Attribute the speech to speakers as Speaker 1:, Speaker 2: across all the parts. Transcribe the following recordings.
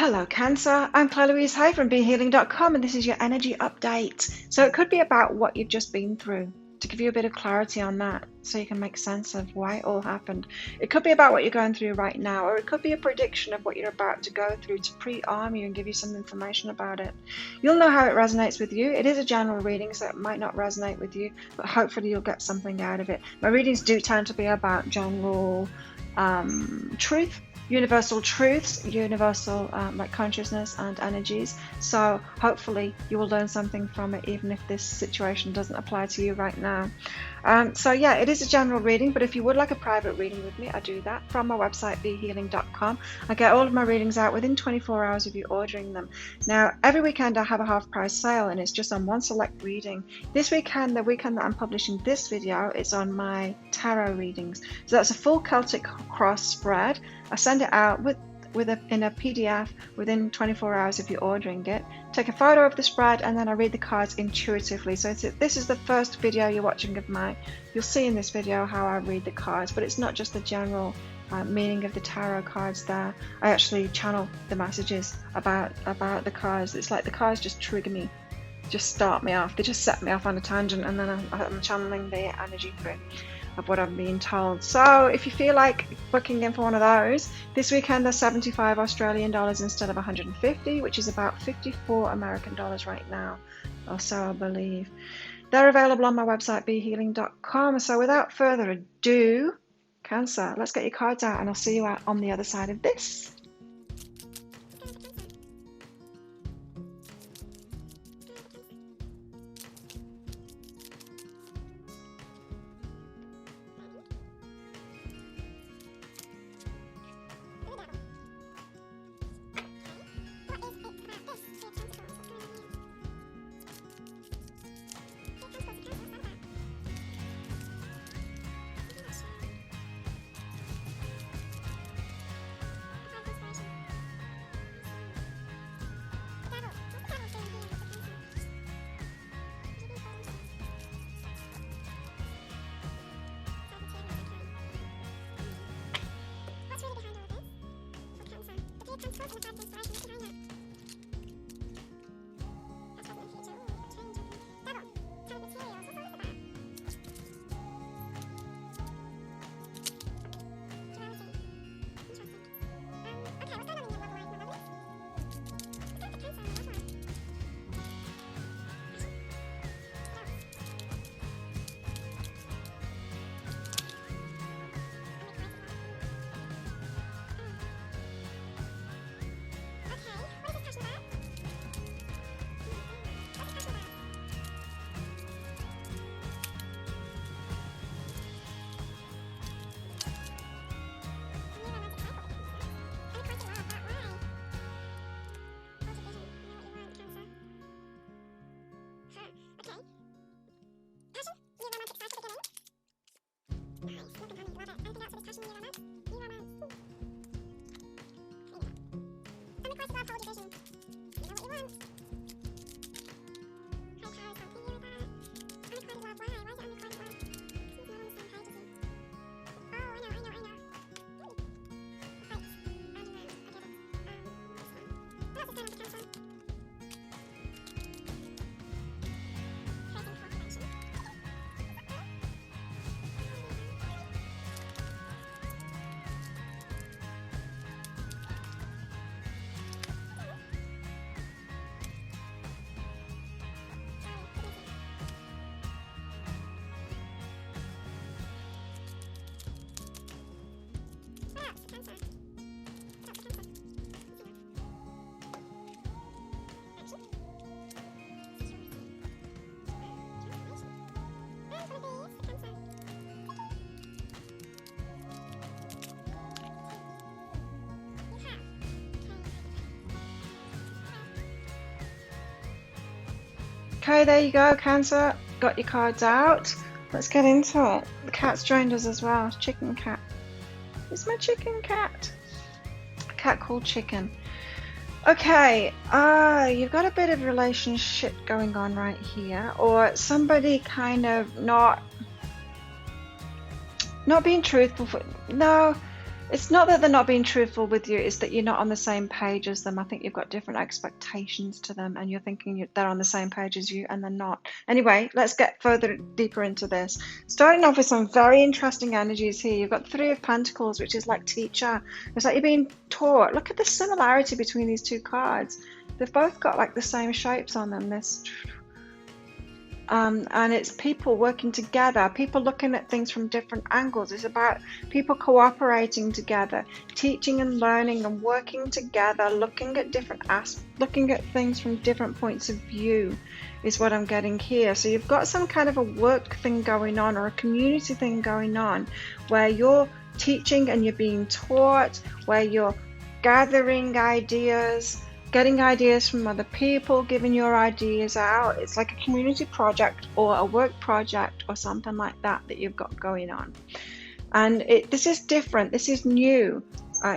Speaker 1: Hello Cancer, I'm Claire Louise Hay from BeHealing.com and this is your energy update. So it could be about what you've just been through, to give you a bit of clarity on that so you can make sense of why it all happened. It could be about what you're going through right now, or it could be a prediction of what you're about to go through to pre-arm you and give you some information about it. You'll know how it resonates with you. It is a general reading, so it might not resonate with you, but hopefully you'll get something out of it. My readings do tend to be about general truth, universal truths, universal like consciousness and energies. So hopefully you will learn something from it, even if this situation doesn't apply to you right now. So yeah, it is a general reading, but if you would like a private reading with me, I do that from my website BeHealing.com. I get all of my readings out within 24 hours of you ordering them. Now every weekend I have a half price sale and it's just on one select reading. This weekend, the weekend that I'm publishing this video, it's on my tarot readings. So that's a full Celtic cross spread. I send it out in a PDF within 24 hours of you ordering it. Take a photo of the spread and then I read the cards intuitively. So this is the first video you're watching of mine. You'll see in this video how I read the cards, but it's not just the general meaning of the tarot cards there. I actually channel the messages about the cards. It's like the cards just trigger me, just start me off. They just set me off on a tangent and then I'm channeling the energy through of what I'm being told. So if you feel like booking in for one of those, this weekend they're 75 Australian dollars instead of 150, which is about 54 American dollars right now, or so I believe. They're available on my website BeHealing.com. So without further ado, Cancer, let's get your cards out and I'll see you out on the other side of this. Okay, there you go, Cancer. Got your cards out. Let's get into it. The cat's joined us as well. Chicken cat. It's my chicken cat. A cat called Chicken. Okay, you've got a bit of relationship going on right here, or somebody kind of not being truthful. No, It's not that they're not being truthful with you, it's that you're not on the same page as them. I think you've got different expectations to them, and you're thinking they're on the same page as you, and they're not. Anyway, let's get further deeper into this. Starting off with some very interesting energies here. You've got Three of Pentacles, which is like teacher. It's like you're being taught. Look at the similarity between these two cards. They've both got like the same shapes on them. And it's people working together, people looking at things from different angles. It's about people cooperating together, teaching and learning and working together, looking at things from different points of view is what I'm getting here. So you've got some kind of a work thing going on, or a community thing going on, where you're teaching and you're being taught, where you're gathering ideas, getting ideas from other people, giving your ideas out. It's like a community project or a work project or something like that you've got going on. And this is different. This is new.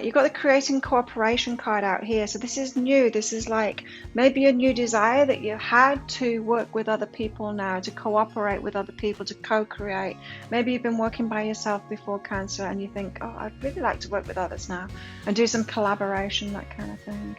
Speaker 1: You've got the creating cooperation card out here. So this is new. This is like maybe a new desire that you had to work with other people now, to cooperate with other people, to co-create. Maybe you've been working by yourself before, Cancer, and you think, oh, I'd really like to work with others now and do some collaboration, that kind of thing.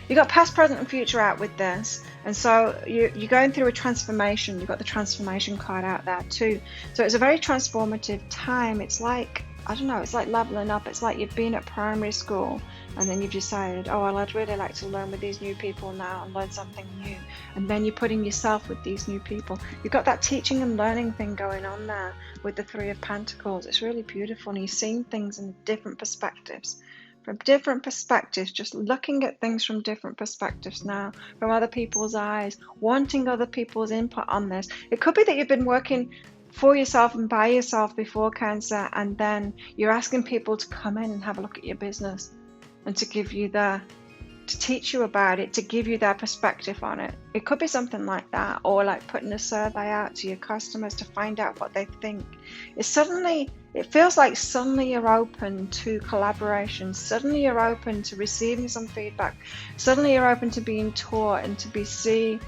Speaker 1: You got past, present, and future out with this, and so you're going through a transformation. You've got the transformation card out there too. So it's a very transformative time. It's like, I don't know, it's like leveling up. It's like you've been at primary school and then you've decided, oh, well, I'd really like to learn with these new people now and learn something new. And then you're putting yourself with these new people. You've got that teaching and learning thing going on there with the Three of Pentacles. It's really beautiful, and you're seeing things in different perspectives. From different perspectives, just looking at things from different perspectives now, from other people's eyes, wanting other people's input on this. It could be that you've been working for yourself and by yourself before, Cancer, and then you're asking people to come in and have a look at your business and to give you to teach you about it, to give you their perspective on it. It could be something like that, or like putting a survey out to your customers to find out what they think. It feels like suddenly you're open to collaboration, suddenly you're open to receiving some feedback, suddenly you're open to being taught and to see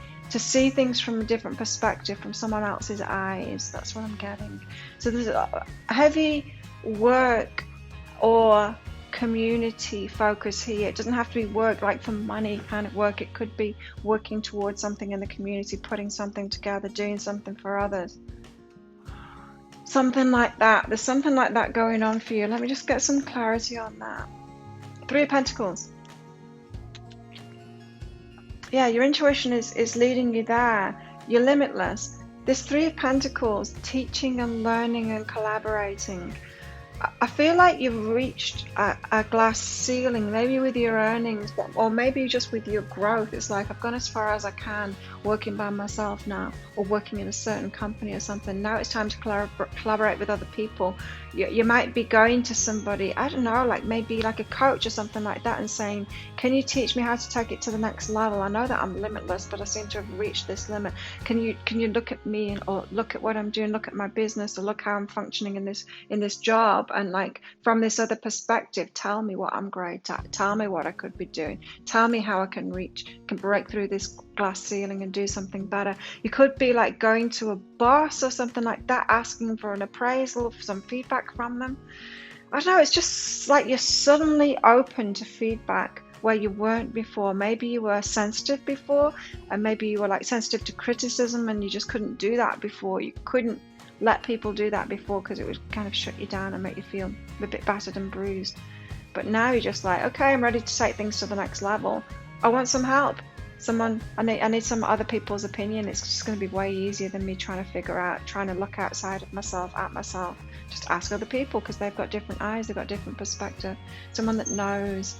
Speaker 1: things from a different perspective, from someone else's eyes. That's what I'm getting. So there's a heavy work or community focus here. It doesn't have to be work like for money kind of work. It could be working towards something in the community, putting something together, doing something for others. Something like that. There's something like that going on for you. Let me just get some clarity on that. Three of Pentacles. Yeah, your intuition is leading you there. You're limitless. This Three of Pentacles, teaching and learning and collaborating. I feel like you've reached a glass ceiling, maybe with your earnings, or maybe just with your growth. It's like, I've gone as far as I can working by myself now, or working in a certain company or something. Now it's time to collaborate with other people. You might be going to somebody, I don't know, like maybe like a coach or something like that, and saying, can you teach me how to take it to the next level? I know that I'm limitless, but I seem to have reached this limit. Can you look at me, or look at what I'm doing, look at my business, or look how I'm functioning in this job, and like from this other perspective, tell me what I'm great at, tell me what I could be doing, tell me how I can break through this glass ceiling and do something better. You could be like going to a boss or something like that, asking for an appraisal, for some feedback from them. I don't know, it's just like you're suddenly open to feedback where you weren't before. Maybe you were sensitive before, and maybe you were like sensitive to criticism and you just couldn't do that before. You couldn't let people do that before because it would kind of shut you down and make you feel a bit battered and bruised. But now you're just like, okay, I'm ready to take things to the next level. I want some help. I need some other people's opinion. It's just going to be way easier than me trying to look outside of myself, at myself. Just ask other people, because they've got different eyes, they've got different perspective. Someone that knows.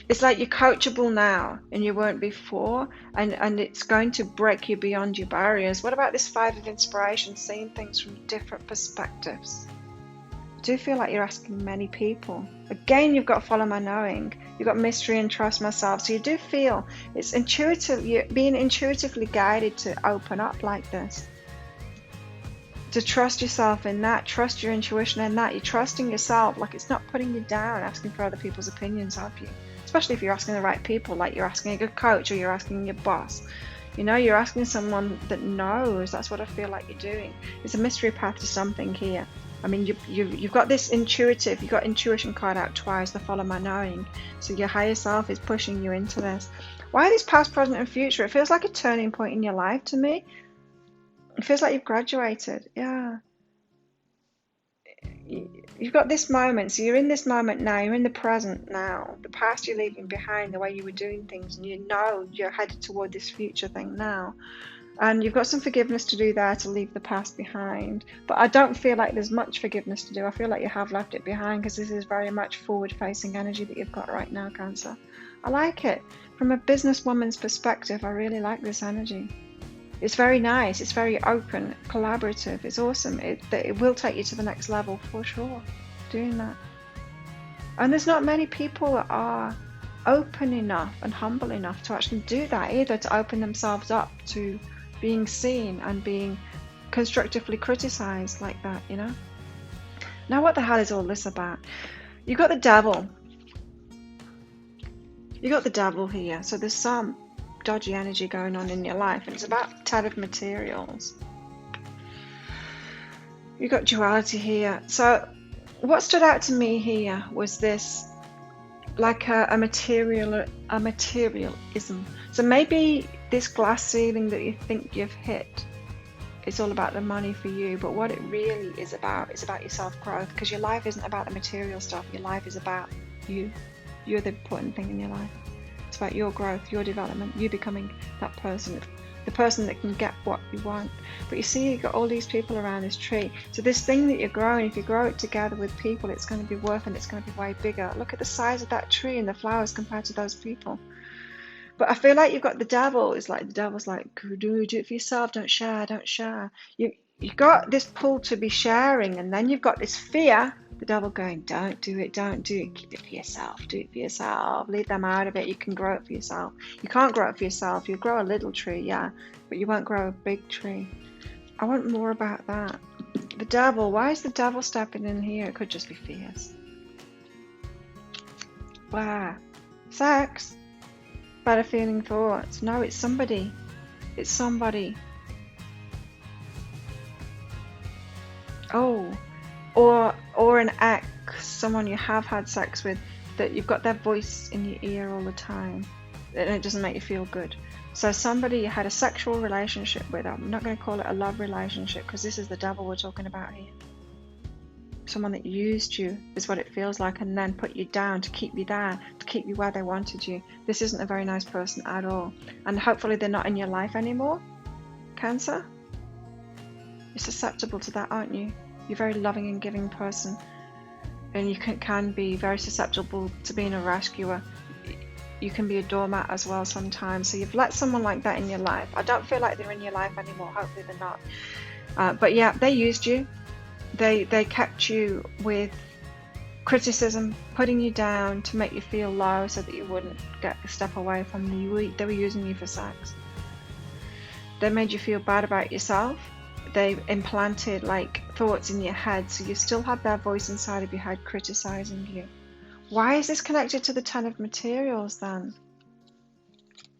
Speaker 1: It's like you're coachable now and you weren't before, and it's going to break you beyond your barriers. What about this Five of Inspiration, seeing things from different perspectives? I do feel like you're asking many people. Again, you've got Follow My Knowing. You've got Mystery and Trust Myself. So you do feel it's intuitive. You're being intuitively guided to open up like this. To trust yourself in that, trust your intuition in that. You're trusting yourself, like it's not putting you down, asking for other people's opinions of you. Especially if you're asking the right people, like you're asking a good coach or you're asking your boss. You're asking someone that knows. That's what I feel like you're doing. It's a mystery path to something here. I mean, you've got this intuitive, you've got intuition card out twice, the follow my knowing. So your higher self is pushing you into this. Why this past, present, and future? It feels like a turning point in your life to me. It feels like you've graduated. Yeah. You've got this moment, so you're in this moment now, you're in the present now. The past you're leaving behind, the way you were doing things, and you're headed toward this future thing now. And you've got some forgiveness to do there to leave the past behind. But I don't feel like there's much forgiveness to do. I feel like you have left it behind, because this is very much forward-facing energy that you've got right now, Cancer. I like it. From a businesswoman's perspective, I really like this energy. It's very nice, it's very open, collaborative, it's awesome. It will take you to the next level for sure, doing that. And there's not many people that are open enough and humble enough to actually do that either, to open themselves up to being seen and being constructively criticized like that, Now what the hell is all this about? You've got the devil. You got the devil here, so there's some dodgy energy going on in your life, and it's about 10 of materials. You got duality here. So what stood out to me here was this, like a materialism. So maybe this glass ceiling that you think you've hit, it's all about the money for you, but what it really is about is about your self-growth, because your life isn't about the material stuff. Your life is about you. You're the important thing in your life. It's about your growth, your development, you becoming that person, the person that can get what you want. But you see, you've got all these people around this tree. So this thing that you're growing, if you grow it together with people, it's going to be worth, and it's going to be way bigger. Look at the size of that tree and the flowers compared to those people. But I feel like you've got the devil. It's like the devil's like, do it for yourself, don't share. You've got this pull to be sharing, and then you've got this fear. The devil going, don't do it, keep it for yourself, do it for yourself, leave them out of it, you can grow it for yourself. You can't grow it for yourself, you'll grow a little tree, yeah, but you won't grow a big tree. I want more about that. The devil, why is the devil stepping in here? It could just be fears. Wow. Sex? Better feeling thoughts. No, it's somebody. It's somebody. Oh. Or an ex, someone you have had sex with, that you've got their voice in your ear all the time, and it doesn't make you feel good. So somebody you had a sexual relationship with, I'm not going to call it a love relationship, because this is the devil we're talking about here. Someone that used you is what it feels like, and then put you down to keep you there, to keep you where they wanted you. This isn't a very nice person at all, and hopefully they're not in your life anymore. Cancer? You're susceptible to that, aren't you? You're a very loving and giving person, and you can be very susceptible to being a rescuer. You can be a doormat as well sometimes. So you've let someone like that in your life. I don't feel like they're in your life anymore. Hopefully they're not. But yeah, they used you. They kept you with criticism, putting you down to make you feel low, so that you wouldn't get a step away from you. They were using you for sex. They made you feel bad about yourself. They implanted like thoughts in your head, so you still had their voice inside of your head criticizing you. Why is this connected to the 10 of materials then?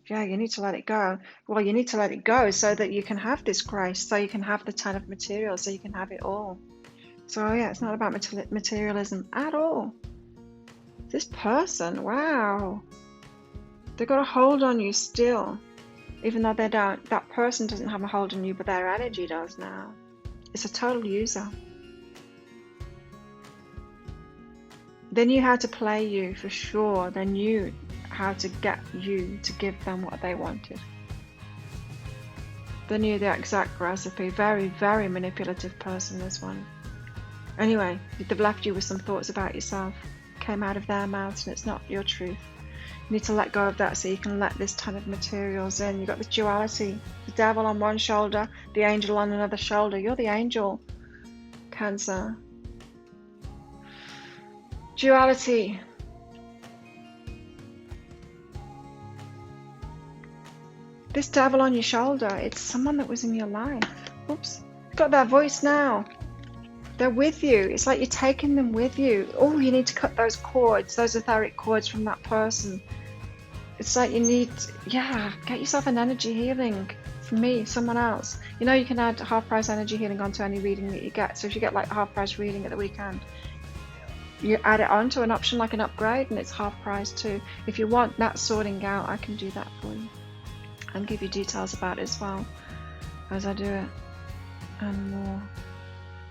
Speaker 1: Yeah, you need to let it go. Well, you need to let it go so that you can have this grace, so you can have the 10 of materials, so you can have it all. So yeah, it's not about materialism at all. This person, wow, they've got a hold on you still. Even though they don't, that person doesn't have a hold on you, but their energy does now. It's a total user. They knew how to play you for sure. They knew how to get you to give them what they wanted. They knew the exact recipe. Very, very manipulative person, this one. Anyway, they've left you with some thoughts about yourself. Came out of their mouths, and it's not your truth. You need to let go of that so you can let this 10 of materials in. You've got this duality. The devil on one shoulder, the angel on another shoulder. You're the angel, Cancer. Duality. This devil on your shoulder, it's someone that was in your life. Oops. You've got that voice now. They're with you. It's like you're taking them with you. Oh, you need to cut those cords, those etheric cords from that person. It's like you need, yeah, get yourself an energy healing. For me, someone else. You know, you can add half price energy healing onto any reading that you get. So if you get like a half price reading at the weekend, you add it onto an option like an upgrade, and it's half price too. If you want that sorting out, I can do that for you and give you details about it as well as I do it and more.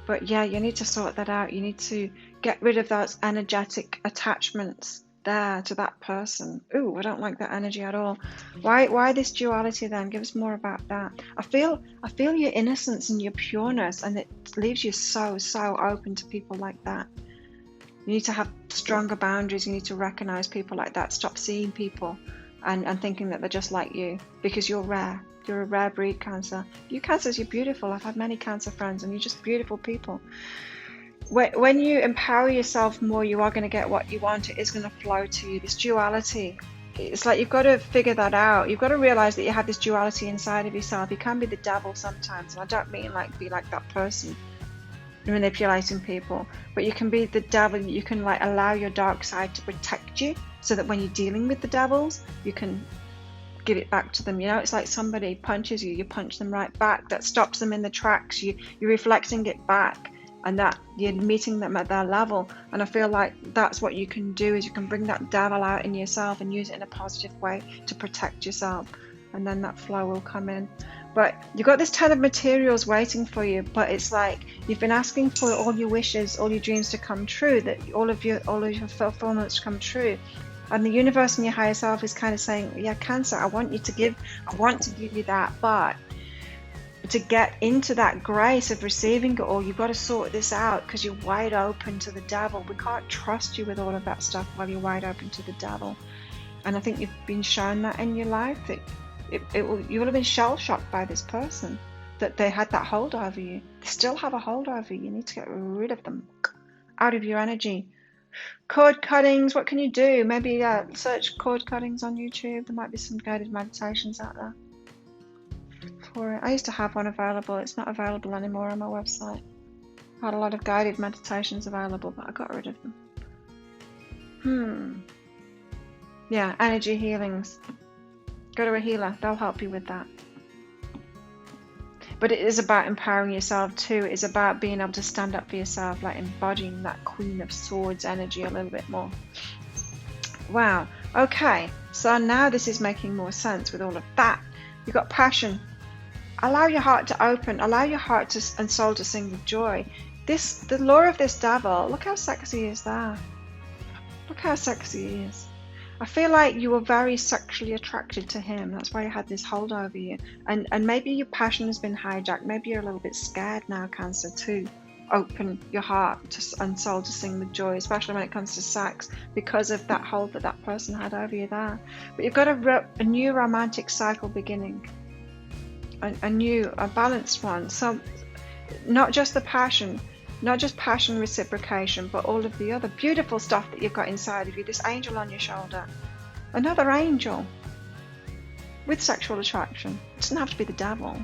Speaker 1: But yeah, you need to sort that out. You need to get rid of those energetic attachments there to that person. Ooh, I don't like that energy at all. Why this duality then? Give us more about that. I feel your innocence and your pureness, and it leaves you so open to people like that. You need to have stronger boundaries. You need to recognize people like that. Stop seeing people and thinking that they're just like you, because you're rare. You're a rare breed, Cancer. You Cancers, you're beautiful. I've had many Cancer friends, and you're just beautiful people. When you empower yourself more, you are going to get what you want. It is going to flow to you. This duality, it's like you've got to figure that out. You've got to realize that you have this duality inside of yourself. You can be the devil sometimes, and I don't mean like be like that person manipulating people, but you can be the devil. You can like allow your dark side to protect you, so that when you're dealing with the devils, you can give it back to them. You know, it's like somebody punches you, you punch them right back. That stops them in the tracks. You're reflecting it back, and that you're meeting them at their level. And I feel like that's what you can do, is you can bring that devil out in yourself and use it in a positive way to protect yourself, and then that flow will come in. But you've got this ton of materials waiting for you, but it's like you've been asking for all your wishes, all your dreams to come true, that all of your fulfillments come true. And the universe and your higher self is kind of saying, yeah, Cancer, I want to give you that, but to get into that grace of receiving it all, you've got to sort this out, because you're wide open to the devil. We can't trust you with all of that stuff while you're wide open to the devil. And I think you've been shown that in your life, that you will have been shell-shocked by this person, that they had that hold over you. They still have a hold over you. You need to get rid of them out of your energy. Cord cuttings, what can you do? Maybe search cord cuttings on YouTube. There might be some guided meditations out there for it. I used to have one available. It's not available anymore on my website. I had a lot of guided meditations available, but I got rid of them. Yeah, energy healings. Go to a healer. They'll help you with that. But it is about empowering yourself too. It's about being able to stand up for yourself, like embodying that Queen of Swords energy a little bit more. Wow. Okay. So now this is making more sense with all of that. You've got passion. Allow your heart to open. Allow your heart and soul to sing with joy. The lure of this devil, look how sexy he is there. Look how sexy he is. I feel like you were very sexually attracted to him. That's why you had this hold over you. And maybe your passion has been hijacked. Maybe you're a little bit scared now, Cancer, to open your heart and soul to sing with joy, especially when it comes to sex, because of that hold that that person had over you there. But you've got a new romantic cycle beginning. A balanced one. So not just the passion, not just passion reciprocation, but all of the other beautiful stuff that you've got inside of you. This angel on your shoulder. Another angel with sexual attraction. It doesn't have to be the devil.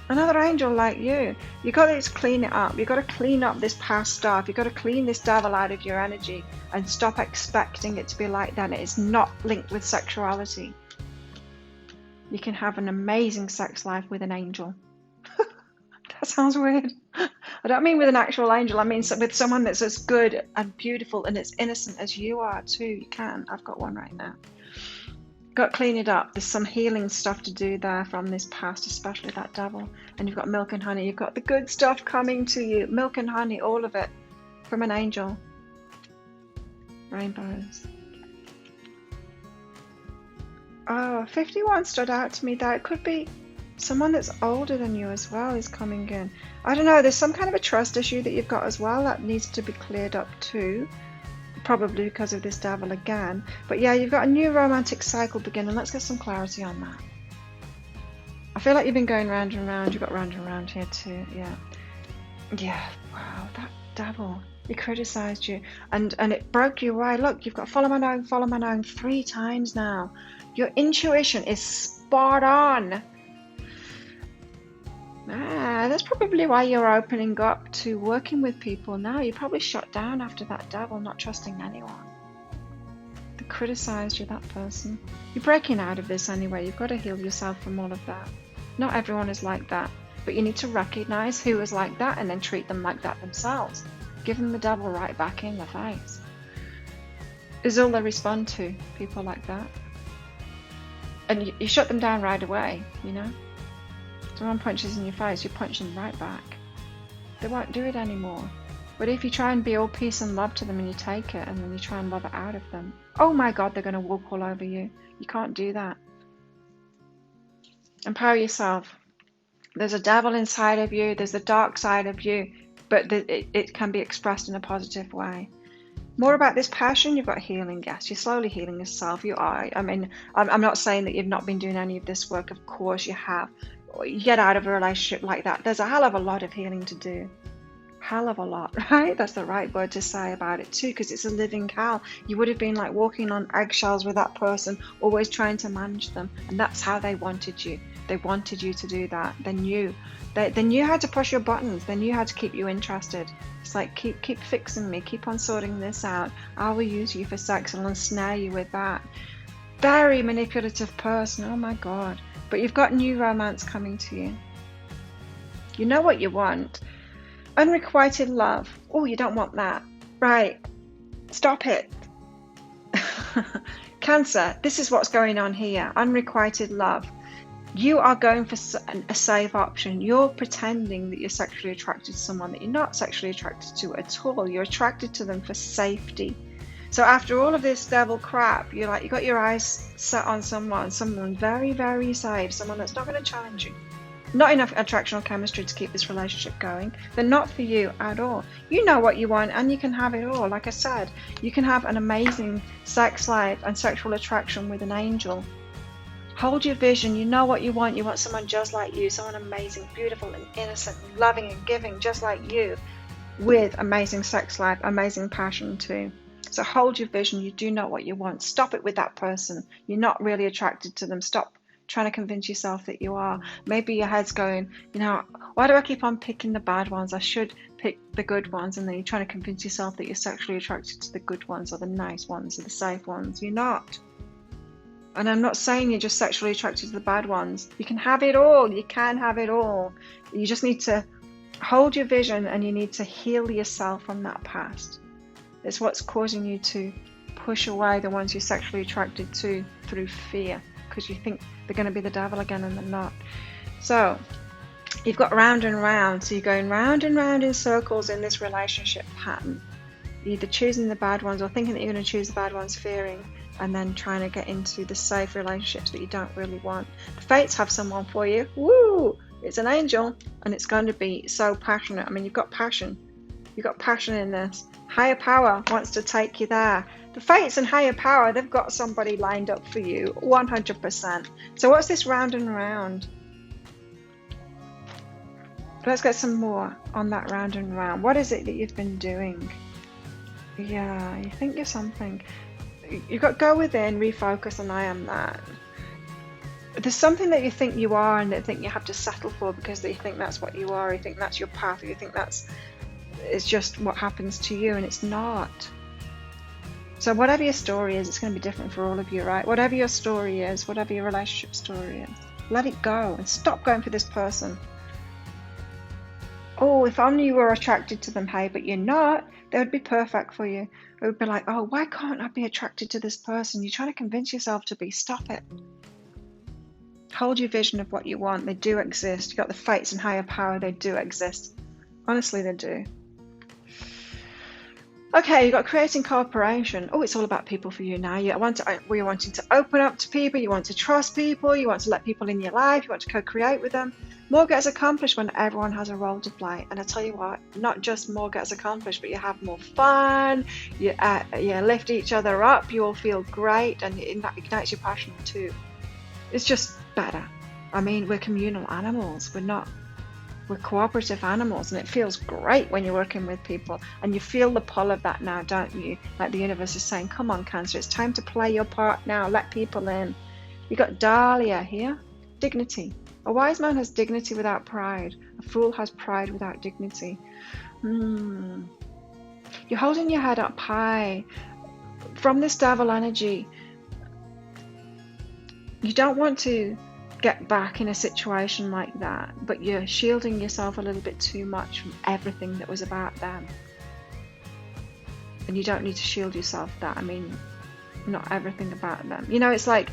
Speaker 1: Another angel like you. You've got to clean it up. You've got to clean up this past stuff. You've got to clean this devil out of your energy and stop expecting it to be like that. It's not linked with sexuality. You can have an amazing sex life with an angel. That sounds weird. I don't mean with an actual angel. I mean with someone that's as good and beautiful and as innocent as you are too. You can. I've got one right now. Got to clean it up. There's some healing stuff to do there from this past, especially that devil. And you've got milk and honey. You've got the good stuff coming to you. Milk and honey, all of it from an angel. Rainbows. Oh, 51 stood out to me there. It could be someone that's older than you as well is coming in. I don't know, there's some kind of a trust issue that you've got as well that needs to be cleared up too. Probably because of this devil again. But yeah, you've got a new romantic cycle beginning. Let's get some clarity on that. I feel like you've been going round and round. You've got round and round here too, yeah. Yeah, wow, that devil. He criticised you and it broke you right. Look, you've got follow my known 3 times now. Your intuition is spot on. That's probably why you're opening up to working with people now. You're probably shut down after that devil, not trusting anyone. that criticized you, that person. You're breaking out of this anyway. You've got to heal yourself from all of that. Not everyone is like that, but you need to recognize who is like that and then treat them like that themselves. Give them the devil right back in the face. Is all they respond to, people like that. And you shut them down right away, you know. If someone punches in your face, you punch them right back. They won't do it anymore. But if you try and be all peace and love to them and you take it and then you try and love it out of them, oh my God, they're going to walk all over you. You can't do that. Empower yourself. There's a devil inside of you. There's a dark side of you, but it can be expressed in a positive way. More about this passion. You've got healing. Yes, you're slowly healing yourself. You are. I mean, I'm not saying that you've not been doing any of this work. Of course you have. You get out of a relationship like that, there's a hell of a lot of healing to do. Hell of a lot, right? That's the right word to say about it too, because it's a living hell. You would have been like walking on eggshells with that person, always trying to manage them, and that's how they wanted you. They wanted you to do that. They knew how to push your buttons. They knew how to keep you interested. It's like, keep fixing me, keep on sorting this out. I will use you for sex and ensnare you with that. Very manipulative person. Oh my God. But you've got new romance coming to you. You know what you want. Unrequited love. Oh, you don't want that. Right. Stop it. Cancer, this is what's going on here. Unrequited love. You are going for a safe option. You're pretending that you're sexually attracted to someone that you're not sexually attracted to at all. You're attracted to them for safety. So after all of this devil crap, you got your eyes set on someone very, very safe, someone that's not going to challenge you. Not enough attractional chemistry to keep this relationship going. They're not for you at all. You know what you want and you can have it all. Like I said, you can have an amazing sex life and sexual attraction with an angel. Hold your vision. You know what you want. You want someone just like you, someone amazing, beautiful and innocent, and loving and giving just like you, with amazing sex life, amazing passion too. So hold your vision. You do know what you want. Stop it with that person. You're not really attracted to them. Stop trying to convince yourself that you are. Maybe your head's going, why do I keep on picking the bad ones? I should pick the good ones. And then you're trying to convince yourself that you're sexually attracted to the good ones or the nice ones or the safe ones. You're not. And I'm not saying you're just sexually attracted to the bad ones. You can have it all. You can have it all. You just need to hold your vision and you need to heal yourself from that past. It's what's causing you to push away the ones you're sexually attracted to through fear, because you think they're going to be the devil again and they're not. So you've got round and round. So you're going round and round in circles in this relationship pattern. You're either choosing the bad ones or thinking that you're going to choose the bad ones, fearing, and then trying to get into the safe relationships that you don't really want. The fates have someone for you. Woo! It's an angel and it's going to be so passionate. I mean, you've got passion. You've got passion in this. Higher power wants to take you there. The fates and higher power, they've got somebody lined up for you 100%. So what's this round and round? Let's get some more on that round and round. What is it that you've been doing? Yeah, you think you're something. You've got to go within, refocus, and I am that. There's something that you think you are and that you think you have to settle for because you think that's what you are, you think that's your path, or you think it's just what happens to you, and it's not. So whatever your story is, it's going to be different for all of you, right? Whatever your story is, whatever your relationship story is, let it go and stop going for this person. Oh, if only you were attracted to them, hey, but you're not, they would be perfect for you. It would be like, oh, why can't I be attracted to this person? You're trying to convince yourself to be. Stop it. Hold your vision of what you want. They do exist. You've got the fates and higher power. They do exist. Honestly, they do. Okay, you've got creating cooperation. Oh, it's all about people for you now. You're wanting to open up to people. You want to trust people. You want to let people in your life. You want to co-create with them. More gets accomplished when everyone has a role to play. And I tell you what, not just more gets accomplished, but you have more fun. You lift each other up. You all feel great, and it ignites your passion too. It's just better. I mean, we're communal animals. We're cooperative animals, and it feels great when you're working with people, and you feel the pull of that now, don't you? Like the universe is saying, come on, Cancer, it's time to play your part now. Let people in. You got Dahlia here. Dignity. A wise man has dignity without pride. A fool has pride without dignity. You're holding your head up high. from this devil energy, you don't want to get back in a situation like that, but you're shielding yourself a little bit too much from everything that was about them. And you don't need to shield yourself that. I mean, not everything about them. You know, it's like,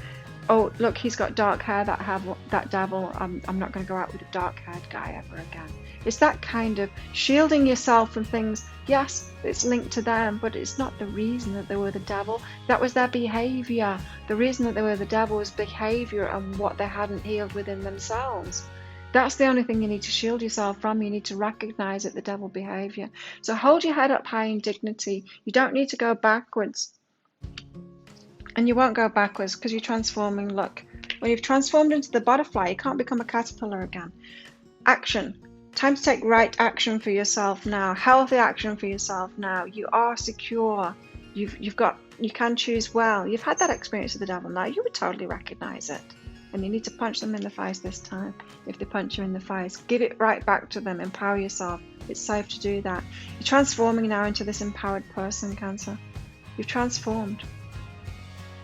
Speaker 1: oh, look, he's got dark hair, that devil. I'm not going to go out with a dark-haired guy ever again. It's that kind of shielding yourself from things. Yes, it's linked to them, but it's not the reason that they were the devil. That was their behavior. The reason that they were the devil was behavior and what they hadn't healed within themselves. That's the only thing you need to shield yourself from. You need to recognize it, the devil behavior. So hold your head up high in dignity. You don't need to go backwards. And you won't go backwards because you're transforming. Look, when you've transformed into the butterfly, you can't become a caterpillar again. Action. Time to take right action for yourself now. Healthy action for yourself now. You are secure. You can choose well. You've had that experience with the devil now. You would totally recognize it. And you need to punch them in the face this time. If they punch you in the face, give it right back to them. Empower yourself. It's safe to do that. You're transforming now into this empowered person, Cancer. You've transformed.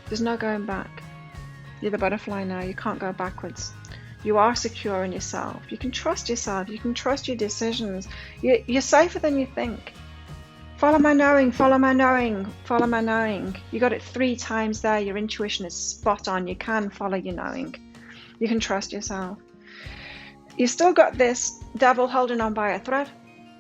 Speaker 1: There's no going back. You're the butterfly now. You can't go backwards. You are secure in yourself. You can trust yourself. You can trust your decisions. You're safer than you think. Follow my knowing, follow my knowing, follow my knowing. You got it 3 times there. Your intuition is spot on. You can follow your knowing. You can trust yourself. You still got this devil holding on by a thread.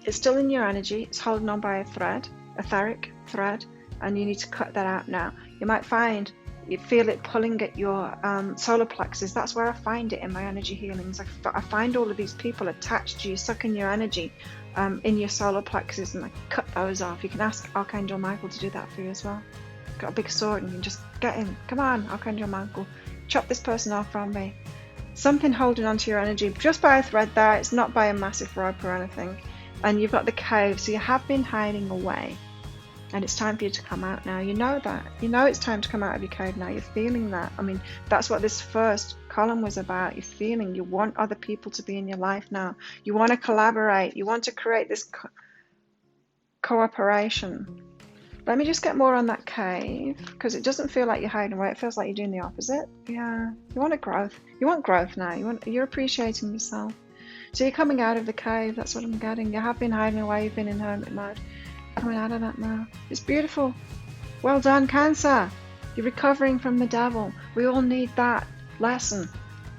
Speaker 1: It's still in your energy. It's holding on by a thread, etheric thread, and you need to cut that out now. You might find you feel it pulling at your solar plexus. That's where I find it in my energy healings. I find all of these people attached to you, sucking your energy in your solar plexus, and I cut those off. You can ask Archangel Michael to do that for you as well. Got a big sword and you can just get him. Come on, Archangel Michael, chop this person off from me. Something holding onto your energy just by a thread there. It's not by a massive rope or anything. And you've got the cave, so you have been hiding away. And it's time for you to come out now. You know that. You know it's time to come out of your cave now. You're feeling that. I mean, that's what this first column was about. You're feeling you want other people to be in your life now. You want to collaborate. You want to create this cooperation. Let me just get more on that cave, because it doesn't feel like you're hiding away. It feels like you're doing the opposite. Yeah. You want a growth. You want growth now. You're appreciating yourself. So you're coming out of the cave. That's what I'm getting. You have been hiding away. You've been in hermit mode. Coming out of that now. It's beautiful. Well done, Cancer. You're recovering from the devil. We all need that lesson.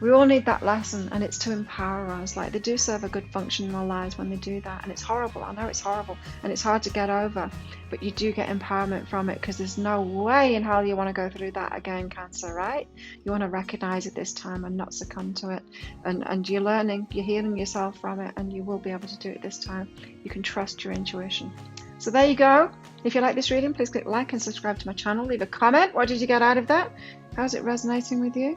Speaker 1: We all need that lesson, and it's to empower us. Like, they do serve a good function in our lives when they do that, and it's horrible. I know it's horrible, and it's hard to get over, but you do get empowerment from it, because there's no way in hell you want to go through that again, Cancer, right? You want to recognize it this time and not succumb to it, and you're learning, you're healing yourself from it, and you will be able to do it this time. You can trust your intuition. So there you go. If you like this reading, please click like and subscribe to my channel. Leave a comment. What did you get out of that? How's it resonating with you?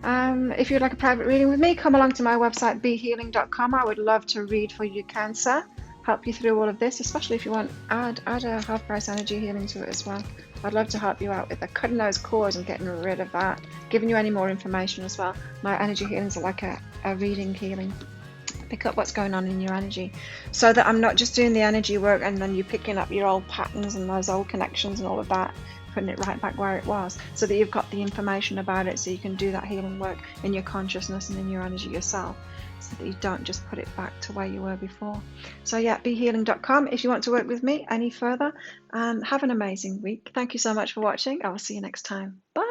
Speaker 1: If you'd like a private reading with me, come along to my website, behealing.com. I would love to read for you, Cancer. Help you through all of this, especially if you want add a half-price energy healing to it as well. I'd love to help you out with cutting those cords and getting rid of that. Giving you any more information as well. My energy healings are like a reading healing. Pick up what's going on in your energy, so that I'm not just doing the energy work and then you picking up your old patterns and those old connections and all of that, putting it right back where it was, so that you've got the information about it, so you can do that healing work in your consciousness and in your energy yourself, so that you don't just put it back to where you were before. So yeah, behealing.com if you want to work with me any further. Have an amazing week. Thank you so much for watching. I will see you next time. Bye.